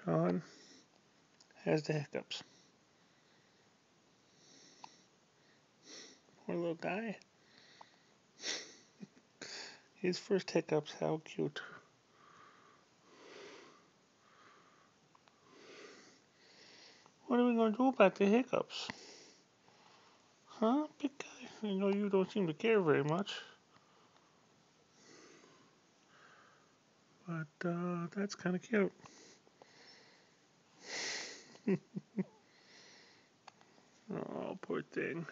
Sean has the hiccups. Poor little guy. His first hiccups, how cute. What are we going to do about the hiccups? Huh, big guy? I know you don't seem to care very much. But that's kind of cute. Oh, poor thing.